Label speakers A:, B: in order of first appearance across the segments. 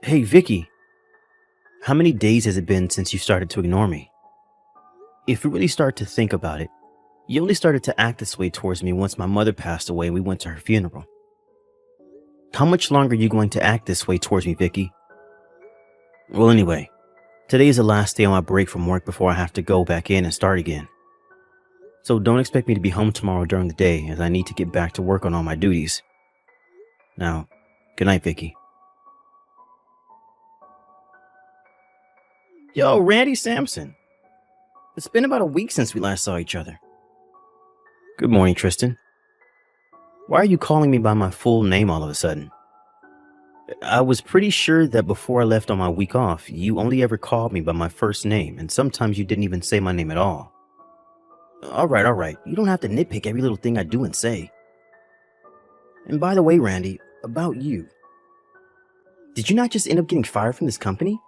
A: Hey, Vicky, how many days has it been since you started to ignore me? If you really start to think about it, you only started to act this way towards me once my mother passed away and we went to her funeral. How much longer are you going to act this way towards me, Vicky? Well, anyway, today is the last day on my break from work before I have to go back in and start again. So don't expect me to be home tomorrow during the day as I need to get back to work on all my duties. Now, good night, Vicky. Yo, Randy Sampson. It's been about a week since we last saw each other. Good morning, Tristan. Why are you calling me by my full name all of a sudden? I was pretty sure that before I left on my week off, you only ever called me by my first name, and sometimes you didn't even say my name at all. All right. You don't have to nitpick every little thing I do and say. And by the way, Randy, about you. Did you not just end up getting fired from this company?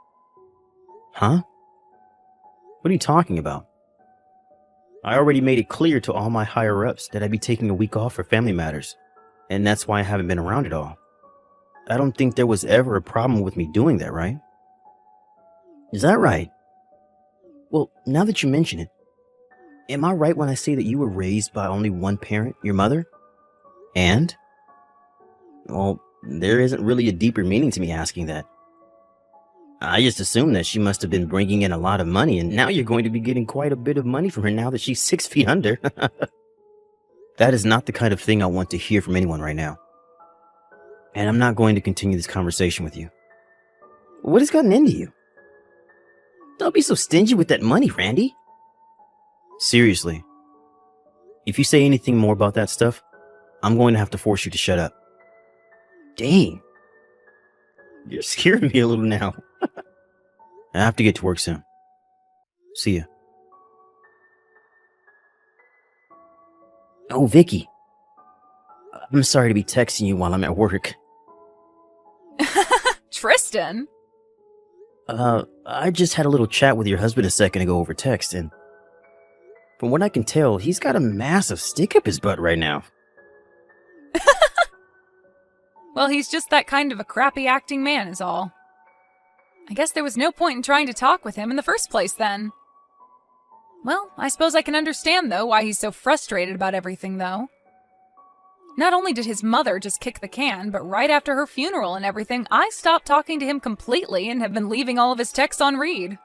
A: Huh? What are you talking about? I already made it clear to all my higher-ups that I'd be taking a week off for family matters, and that's why I haven't been around at all. I don't think there was ever a problem with me doing that, right? Is that right? Well, now that you mention it, am I right when I say that you were raised by only one parent, your mother? And? Well, there isn't really a deeper meaning to me asking that. I just assumed that she must have been bringing in a lot of money, and now you're going to be getting quite a bit of money from her now that she's 6 feet under. That is not the kind of thing I want to hear from anyone right now. And I'm not going to continue this conversation with you. What has gotten into you? Don't be so stingy with that money, Randy. Seriously. If you say anything more about that stuff, I'm going to have to force you to shut up. Dang. You're scaring me a little now. I have to get to work soon. See ya. Oh, Vicky. I'm sorry to be texting you while I'm at work.
B: Tristan?
A: I just had a little chat with your husband a second ago over text, and from what I can tell, he's got a massive stick up his butt right now.
B: Well, he's just that kind of a crappy acting man is all. I guess there was no point in trying to talk with him in the first place then. Well, I suppose I can understand, though, why he's so frustrated about everything, though. Not only did his mother just kick the can, but right after her funeral and everything, I stopped talking to him completely and have been leaving all of his texts on read.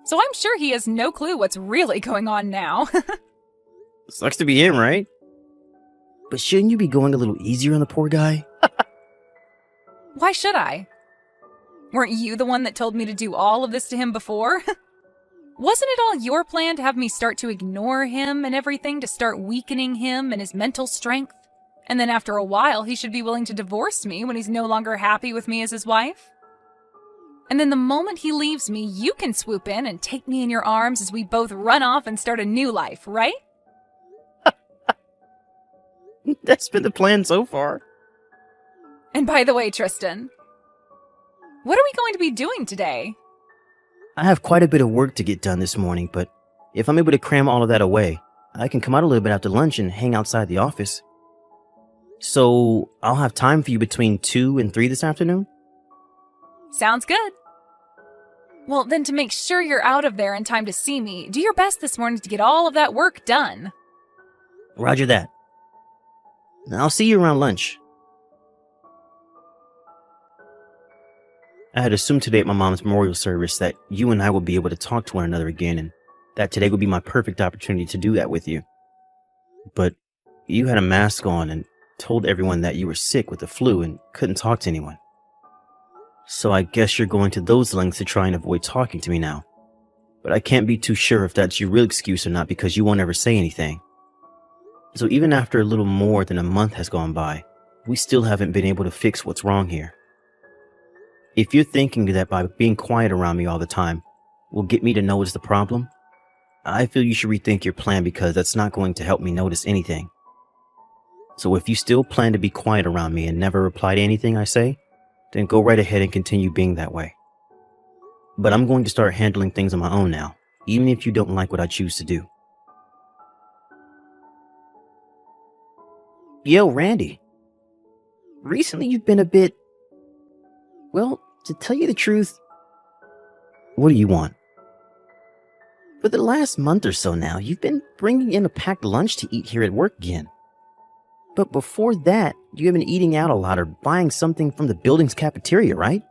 B: So I'm sure he has no clue what's really going on now.
A: Sucks to be him, right? But shouldn't you be going a little easier on the poor guy?
B: Why should I? Weren't you the one that told me to do all of this to him before? Wasn't it all your plan to have me start to ignore him and everything, to start weakening him and his mental strength? And then after a while, he should be willing to divorce me when he's no longer happy with me as his wife? And then the moment he leaves me, you can swoop in and take me in your arms as we both run off and start a new life, right?
A: That's been the plan so far.
B: And by the way, Tristan, what are we going to be doing today?
A: I have quite a bit of work to get done this morning, but if I'm able to cram all of that away, I can come out a little bit after lunch and hang outside the office. So I'll have time for you between 2 and 3 this afternoon?
B: Sounds good. Well, then to make sure you're out of there in time to see me, do your best this morning to get all of that work done.
A: Roger that. I'll see you around lunch. I had assumed today at my mom's memorial service that you and I would be able to talk to one another again, and that today would be my perfect opportunity to do that with you. But you had a mask on and told everyone that you were sick with the flu and couldn't talk to anyone. So I guess you're going to those lengths to try and avoid talking to me now. But I can't be too sure if that's your real excuse or not because you won't ever say anything. So even after a little more than a month has gone by, we still haven't been able to fix what's wrong here. If you're thinking that by being quiet around me all the time will get me to notice the problem, I feel you should rethink your plan because that's not going to help me notice anything. So if you still plan to be quiet around me and never reply to anything I say, then go right ahead and continue being that way. But I'm going to start handling things on my own now, even if you don't like what I choose to do. Yo, Randy. Recently you've been a bit Well, to tell you the truth, what do you want? For the last month or so now, you've been bringing in a packed lunch to eat here at work again. But before that, you have been eating out a lot or buying something from the building's cafeteria, right?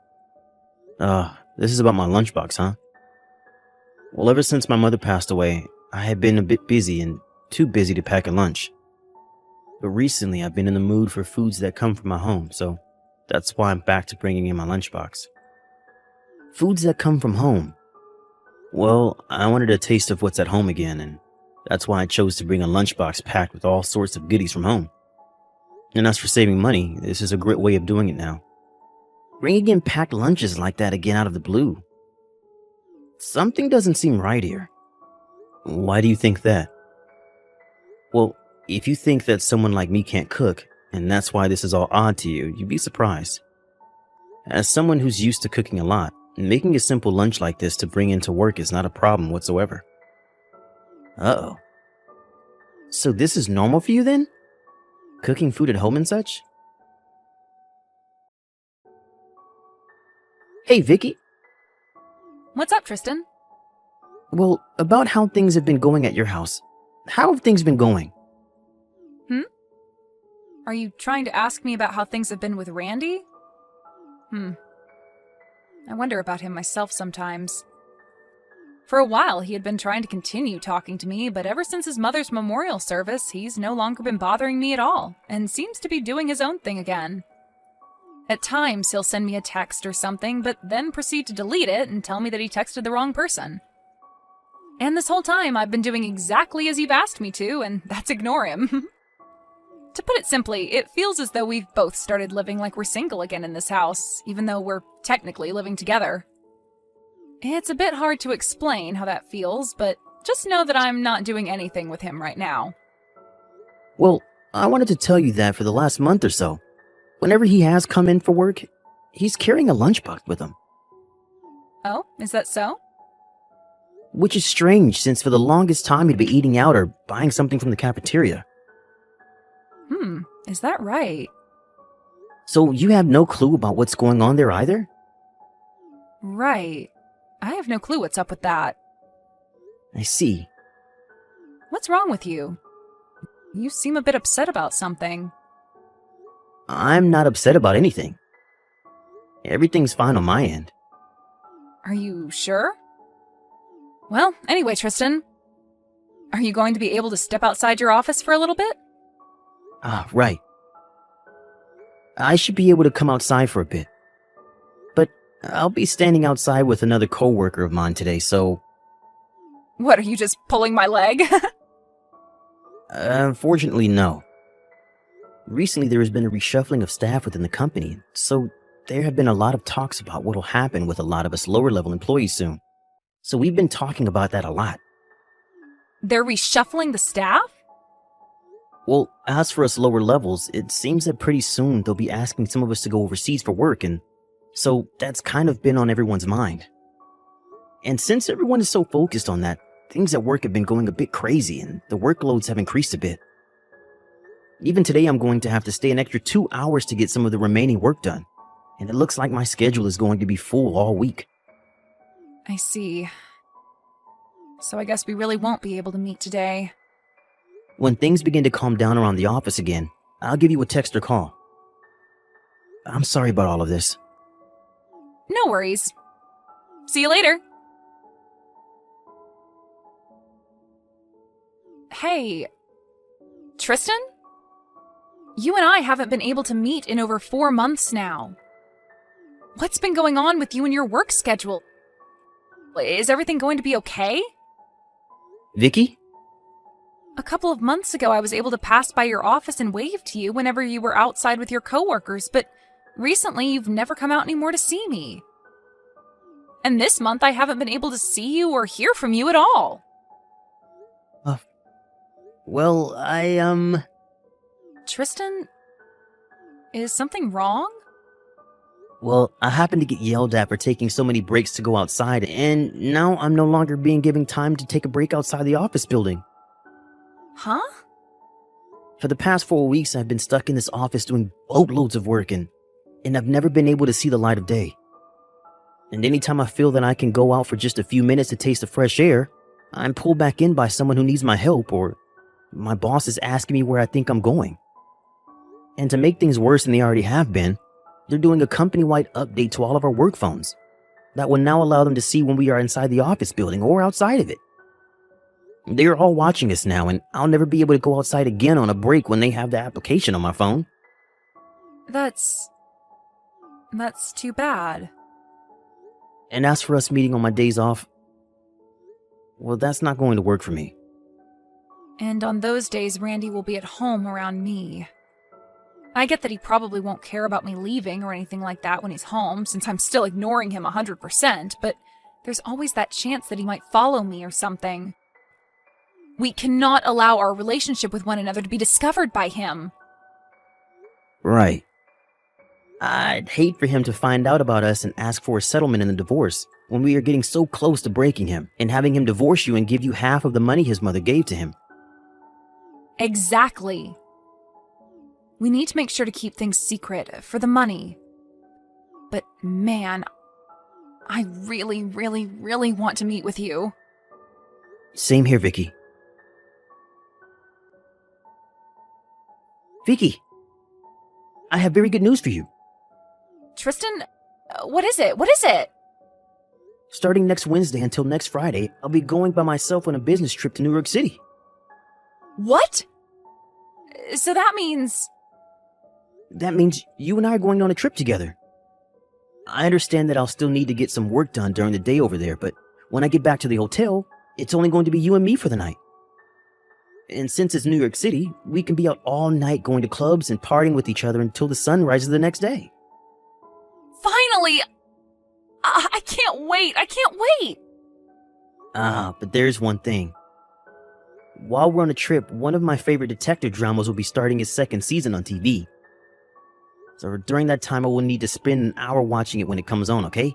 A: This is about my lunchbox, huh? Well, ever since my mother passed away, I have been a bit busy and too busy to pack a lunch. But recently, I've been in the mood for foods that come from my home, so that's why I'm back to bringing in my lunchbox. Foods that come from home. Well, I wanted a taste of what's at home again, and that's why I chose to bring a lunchbox packed with all sorts of goodies from home. And as for saving money, this is a great way of doing it now. Bringing in packed lunches like that again out of the blue. Something doesn't seem right here. Why do you think that? Well, if you think that someone like me can't cook, and that's why this is all odd to you, you'd be surprised. As someone who's used to cooking a lot, making a simple lunch like this to bring into work is not a problem whatsoever. Uh-oh. So this is normal for you then? Cooking food at home and such? Hey, Vicky.
B: What's up, Tristan?
A: Well, about how things have been going at your house. How have things been going?
B: Are you trying to ask me about how things have been with Randy? I wonder about him myself sometimes. For a while, he had been trying to continue talking to me, but ever since his mother's memorial service, he's no longer been bothering me at all, and seems to be doing his own thing again. At times, he'll send me a text or something, but then proceed to delete it and tell me that he texted the wrong person. And this whole time, I've been doing exactly as you've asked me to, and that's ignore him. To put it simply, it feels as though we've both started living like we're single again in this house, even though we're technically living together. It's a bit hard to explain how that feels, but just know that I'm not doing anything with him right now.
A: Well, I wanted to tell you that for the last month or so, whenever he has come in for work, he's carrying a lunchbox with him.
B: Oh, is that so?
A: Which is strange, since for the longest time he'd be eating out or buying something from the cafeteria.
B: Is that right?
A: So you have no clue about what's going on there either?
B: Right. I have no clue what's up with that.
A: I see.
B: What's wrong with you? You seem a bit upset about something.
A: I'm not upset about anything. Everything's fine on my end.
B: Are you sure? Well, anyway, Tristan, are you going to be able to step outside your office for a little bit?
A: Right. I should be able to come outside for a bit. But I'll be standing outside with another coworker of mine today, so...
B: What, are you just pulling my leg?
A: Unfortunately, no. Recently, there has been a reshuffling of staff within the company, so there have been a lot of talks about what'll happen with a lot of us lower-level employees soon. So we've been talking about that a lot.
B: They're reshuffling the staff?
A: Well, as for us lower levels, it seems that pretty soon they'll be asking some of us to go overseas for work, and so that's kind of been on everyone's mind. And since everyone is so focused on that, things at work have been going a bit crazy, and the workloads have increased a bit. Even today, I'm going to have to stay an extra 2 hours to get some of the remaining work done, and it looks like my schedule is going to be full all week.
B: I see. So I guess we really won't be able to meet today.
A: When things begin to calm down around the office again, I'll give you a text or call. I'm sorry about all of this.
B: No worries. See you later. Hey, Tristan? You and I haven't been able to meet in over 4 months now. What's been going on with you and your work schedule? Is everything going to be okay?
A: Vicky?
B: A couple of months ago, I was able to pass by your office and wave to you whenever you were outside with your coworkers, but recently you've never come out anymore to see me. And this month, I haven't been able to see you or hear from you at all.
A: Well,
B: Tristan, is something wrong?
A: Well, I happened to get yelled at for taking so many breaks to go outside, and now I'm no longer being given time to take a break outside the office building.
B: Huh?
A: For the past 4 weeks, I've been stuck in this office doing boatloads of work, and and I've never been able to see the light of day. And anytime I feel that I can go out for just a few minutes to taste the fresh air, I'm pulled back in by someone who needs my help, or my boss is asking me where I think I'm going. And to make things worse than they already have been, they're doing a company-wide update to all of our work phones that will now allow them to see when we are inside the office building or outside of it. They are all watching us now, and I'll never be able to go outside again on a break when they have the application on my phone.
B: That's too bad.
A: And as for us meeting on my days off, well, that's not going to work for me.
B: And on those days, Randy will be at home around me. I get that he probably won't care about me leaving or anything like that when he's home, since I'm still ignoring him 100%, but there's always that chance that he might follow me or something. We cannot allow our relationship with one another to be discovered by him.
A: Right. I'd hate for him to find out about us and ask for a settlement in the divorce when we are getting so close to breaking him and having him divorce you and give you half of the money his mother gave to him.
B: Exactly. We need to make sure to keep things secret for the money. But man, I really, really, really want to meet with you.
A: Same here, Vicky. Vicky, I have very good news for you.
B: Tristan, what is it? What is it?
A: Starting next Wednesday until next Friday, I'll be going by myself on a business trip to New York City.
B: What? So that means...
A: That means you and I are going on a trip together. I understand that I'll still need to get some work done during the day over there, but when I get back to the hotel, it's only going to be you and me for the night. And since it's New York City, we can be out all night going to clubs and partying with each other until the sun rises the next day.
B: Finally! I can't wait! I can't wait!
A: But there's one thing. While we're on a trip, one of my favorite detective dramas will be starting its second season on TV. So during that time, I will need to spend an hour watching it when it comes on, okay?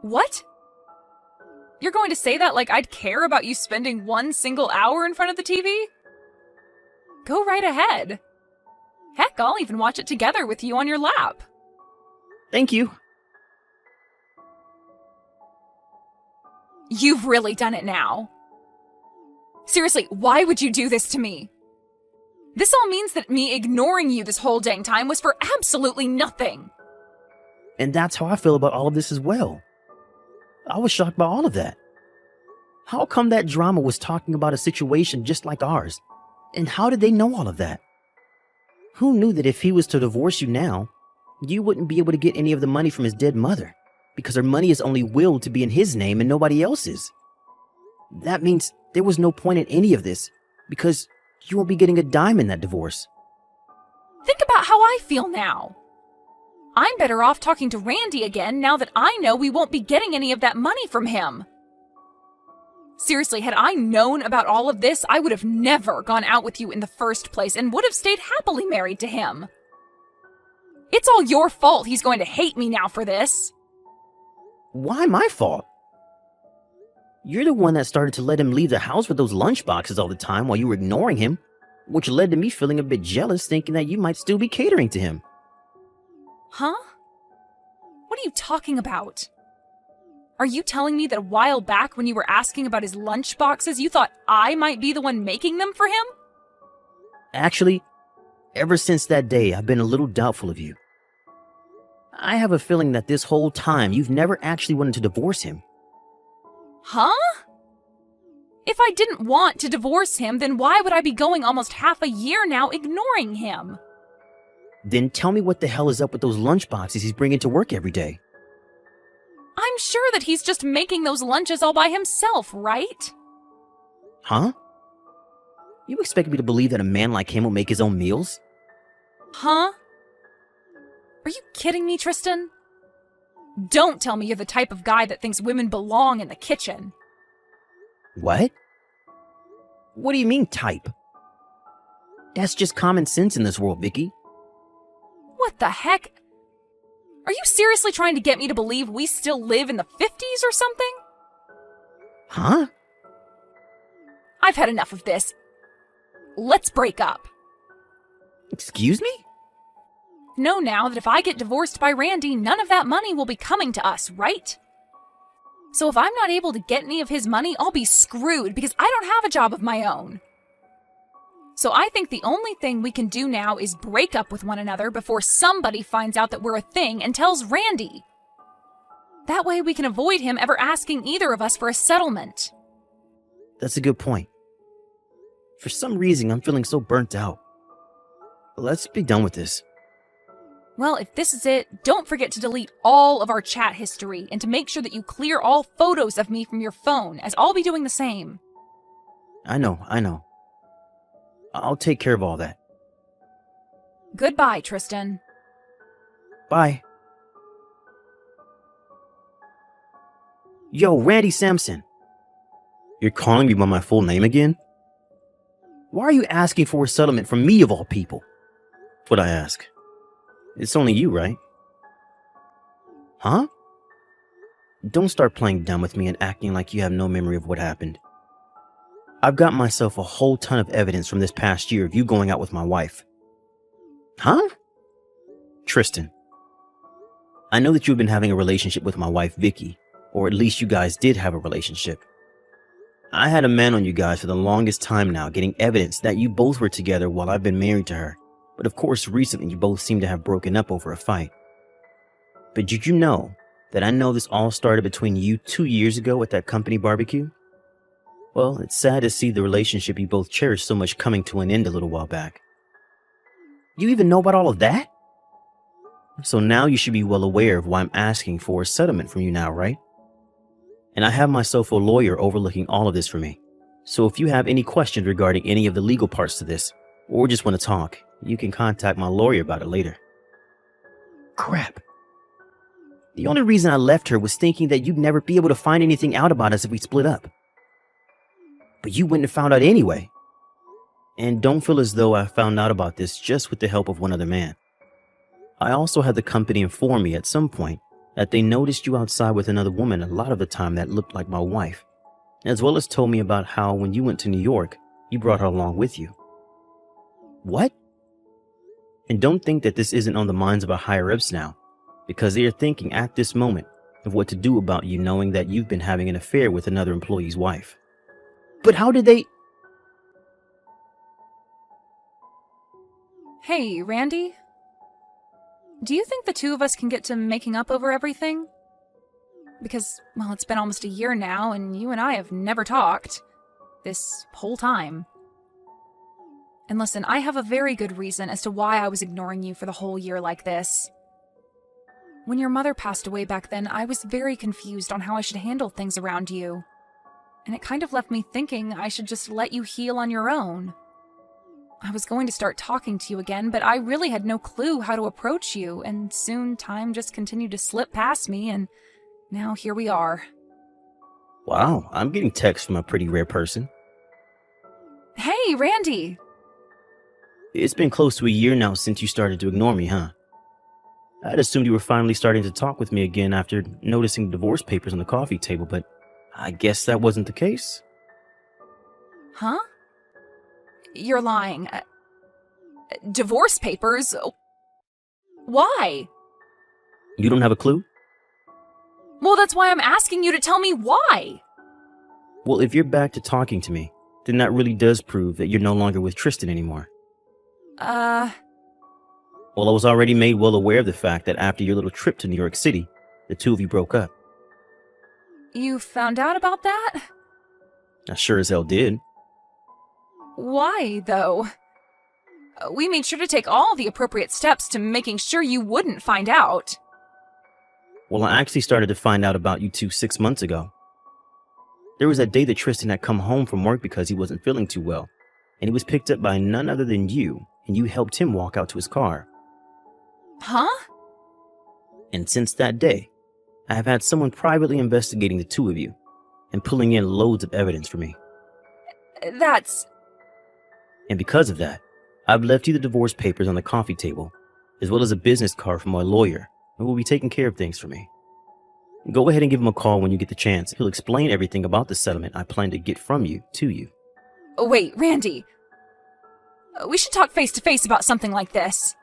B: What? You're going to say that like I'd care about you spending one single hour in front of the TV? Go right ahead. Heck, I'll even watch it together with you on your lap.
A: Thank you.
B: You've really done it now. Seriously, why would you do this to me? This all means that me ignoring you this whole dang time was for absolutely nothing.
A: And that's how I feel about all of this as well. I was shocked by all of that. How come that drama was talking about a situation just like ours? And how did they know all of that? Who knew that if he was to divorce you now, you wouldn't be able to get any of the money from his dead mother, because her money is only willed to be in his name and nobody else's? That means there was no point in any of this, because you won't be getting a dime in that divorce.
B: Think about how I feel now. I'm better off talking to Randy again now that I know we won't be getting any of that money from him. Seriously, had I known about all of this, I would have never gone out with you in the first place and would have stayed happily married to him. It's all your fault he's going to hate me now for this.
A: Why my fault? You're the one that started to let him leave the house with those lunch boxes all the time while you were ignoring him, which led to me feeling a bit jealous, thinking that you might still be catering to him.
B: Huh? What are you talking about? Are you telling me that a while back when you were asking about his lunch boxes, you thought I might be the one making them for him?
A: Actually, ever since that day, I've been a little doubtful of you. I have a feeling that this whole time you've never actually wanted to divorce him.
B: Huh? If I didn't want to divorce him, then why would I be going almost half a year now ignoring him?
A: Then tell me what the hell is up with those lunch boxes he's bringing to work every day.
B: I'm sure that he's just making those lunches all by himself, right?
A: Huh? You expect me to believe that a man like him will make his own meals?
B: Huh? Are you kidding me, Tristan? Don't tell me you're the type of guy that thinks women belong in the kitchen.
A: What? What do you mean, type? That's just common sense in this world, Vicky.
B: What the heck? Are you seriously trying to get me to believe we still live in the 50s or something?
A: Huh?
B: I've had enough of this. Let's break up.
A: Excuse me?
B: know now that if I get divorced by Randy, none of that money will be coming to us, right? So if I'm not able to get any of his money, I'll be screwed because I don't have a job of my own. So I think the only thing we can do now is break up with one another before somebody finds out that we're a thing and tells Randy. That way we can avoid him ever asking either of us for a settlement.
A: That's a good point. For some reason, I'm feeling so burnt out. Let's be done with this.
B: Well, if this is it, don't forget to delete all of our chat history and to make sure that you clear all photos of me from your phone, as I'll be doing the same.
A: I know. I'll take care of all that.
B: Goodbye, Tristan.
A: Bye. Yo, Randy Sampson. You're calling me by my full name again? Why are you asking for a settlement from me of all people? That's what I ask. It's only you, right? Huh? Don't start playing dumb with me and acting like you have no memory of what happened. I've got myself a whole ton of evidence from this past year of you going out with my wife. Huh? Tristan, I know that you've been having a relationship with my wife, Vicky, or at least you guys did have a relationship. I had a man on you guys for the longest time now, getting evidence that you both were together while I've been married to her. But of course, recently you both seem to have broken up over a fight. But did you know that I know this all started between you 2 years ago at that company barbecue? Well, it's sad to see the relationship you both cherished so much coming to an end a little while back. You even know about all of that? So now you should be well aware of why I'm asking for a settlement from you now, right? And I have myself a lawyer overlooking all of this for me. So if you have any questions regarding any of the legal parts to this, or just want to talk, you can contact my lawyer about it later. Crap. The only reason I left her was thinking that you'd never be able to find anything out about us if we split up. But you wouldn't have found out anyway. And don't feel as though I found out about this just with the help of one other man. I also had the company inform me at some point that they noticed you outside with another woman a lot of the time that looked like my wife, as well as told me about how when you went to New York, you brought her along with you. What? And don't think that this isn't on the minds of our higher-ups now, because they are thinking at this moment of what to do about you knowing that you've been having an affair with another employee's wife. But how did they...
B: Hey, Randy? Do you think the two of us can get to making up over everything? Because, well, it's been almost a year now, and you and I have never talked. This whole time. And listen, I have a very good reason as to why I was ignoring you for the whole year like this. When your mother passed away back then, I was very confused on how I should handle things around you. And it kind of left me thinking I should just let you heal on your own. I was going to start talking to you again, but I really had no clue how to approach you, and soon time just continued to slip past me, and now here we are.
A: Wow, I'm getting texts from a pretty rare person.
B: Hey, Randy!
A: It's been close to a year now since you started to ignore me, huh? I'd assumed you were finally starting to talk with me again after noticing the divorce papers on the coffee table, but I guess that wasn't the case.
B: Huh? You're lying. Divorce papers? Why?
A: You don't have a clue?
B: Well, that's why I'm asking you to tell me why.
A: Well, if you're back to talking to me, then that really does prove that you're no longer with Tristan anymore. Well, I was already made well aware of the fact that after your little trip to New York City, the two of you broke up.
B: You found out about that?
A: I sure as hell did.
B: Why, though? We made sure to take all the appropriate steps to making sure you wouldn't find out.
A: Well, I actually started to find out about you two 6 months ago. There was that day that Tristan had come home from work because he wasn't feeling too well, and he was picked up by none other than you, and you helped him walk out to his car.
B: Huh?
A: And since that day, I have had someone privately investigating the two of you, and pulling in loads of evidence for me.
B: That's...
A: And because of that, I've left you the divorce papers on the coffee table, as well as a business card from my lawyer, who will be taking care of things for me. Go ahead and give him a call when you get the chance. He'll explain everything about the settlement I plan to get from you to you.
B: Wait, Randy. We should talk face to face about something like this.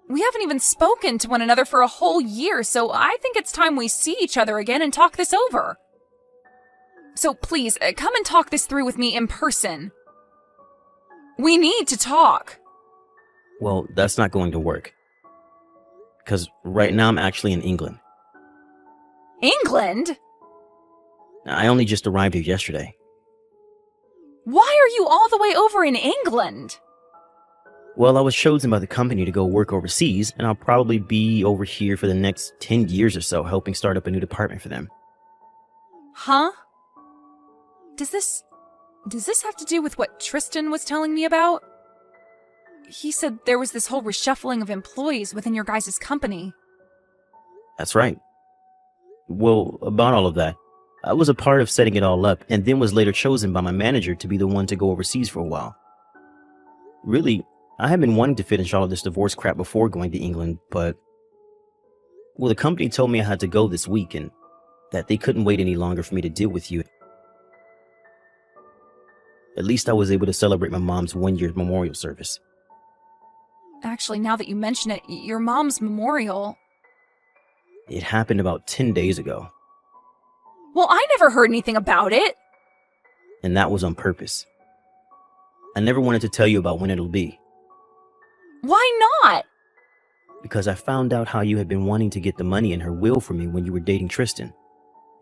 B: We haven't even spoken to one another for a whole year, so I think it's time we see each other again and talk this over. So please, come and talk this through with me in person. We need to talk.
A: Well, that's not going to work. Because right now I'm actually in England.
B: England?
A: I only just arrived here yesterday.
B: Why are you all the way over in England?
A: Well, I was chosen by the company to go work overseas, and I'll probably be over here for the next 10 years or so, helping start up a new department for them.
B: Huh? Does this have to do with what Tristan was telling me about? He said there was this whole reshuffling of employees within your guys' company.
A: That's right. Well, about all of that, I was a part of setting it all up, and then was later chosen by my manager to be the one to go overseas for a while. Really, I had been wanting to finish all of this divorce crap before going to England, but... Well, the company told me I had to go this week, and that they couldn't wait any longer for me to deal with you. At least I was able to celebrate my mom's 1-year memorial service.
B: Actually, now that you mention it, your mom's memorial...
A: It happened about 10 days ago.
B: Well, I never heard anything about it.
A: And that was on purpose. I never wanted to tell you about when it'll be.
B: Why not?
A: Because I found out how you had been wanting to get the money in her will for me when you were dating Tristan.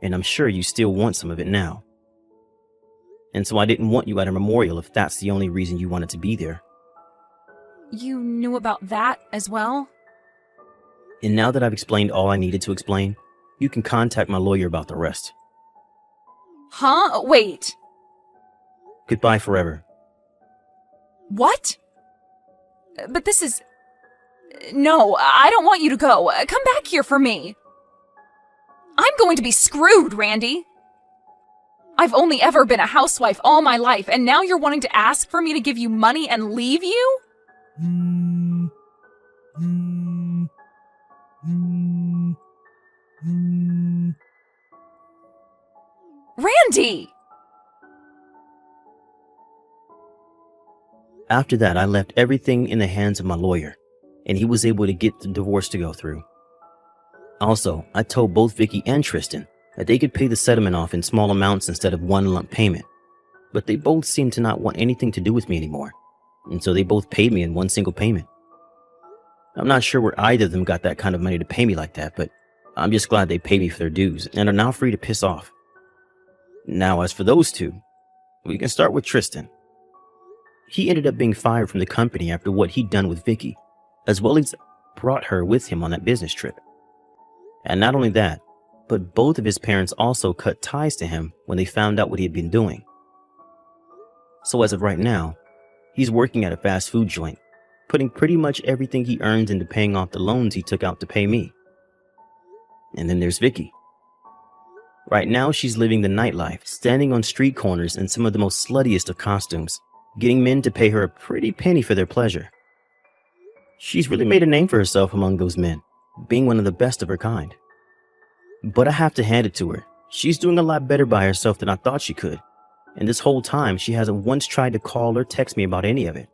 A: And I'm sure you still want some of it now. And so I didn't want you at her memorial if that's the only reason you wanted to be there.
B: You knew about that as well?
A: And now that I've explained all I needed to explain, you can contact my lawyer about the rest.
B: Huh? Wait.
A: Goodbye forever.
B: What? But this is... No, I don't want you to go. Come back here for me. I'm going to be screwed, Randy. I've only ever been a housewife all my life, and now you're wanting to ask for me to give you money and leave you? Randy!
A: After that, I left everything in the hands of my lawyer, and he was able to get the divorce to go through. Also, I told both Vicky and Tristan that they could pay the settlement off in small amounts instead of one lump payment, but they both seemed to not want anything to do with me anymore, and so they both paid me in one single payment. I'm not sure where either of them got that kind of money to pay me like that, but I'm just glad they paid me for their dues and are now free to piss off. Now, as for those two, we can start with Tristan. He ended up being fired from the company after what he'd done with Vicky, as well as brought her with him on that business trip. And not only that, but both of his parents also cut ties to him when they found out what he had been doing. So as of right now, he's working at a fast food joint, putting pretty much everything he earns into paying off the loans he took out to pay me. And then there's Vicky. Right now, she's living the nightlife, standing on street corners in some of the most sluttiest of costumes, getting men to pay her a pretty penny for their pleasure. She's really made a name for herself among those men, being one of the best of her kind. But I have to hand it to her. She's doing a lot better by herself than I thought she could. And this whole time, she hasn't once tried to call or text me about any of it.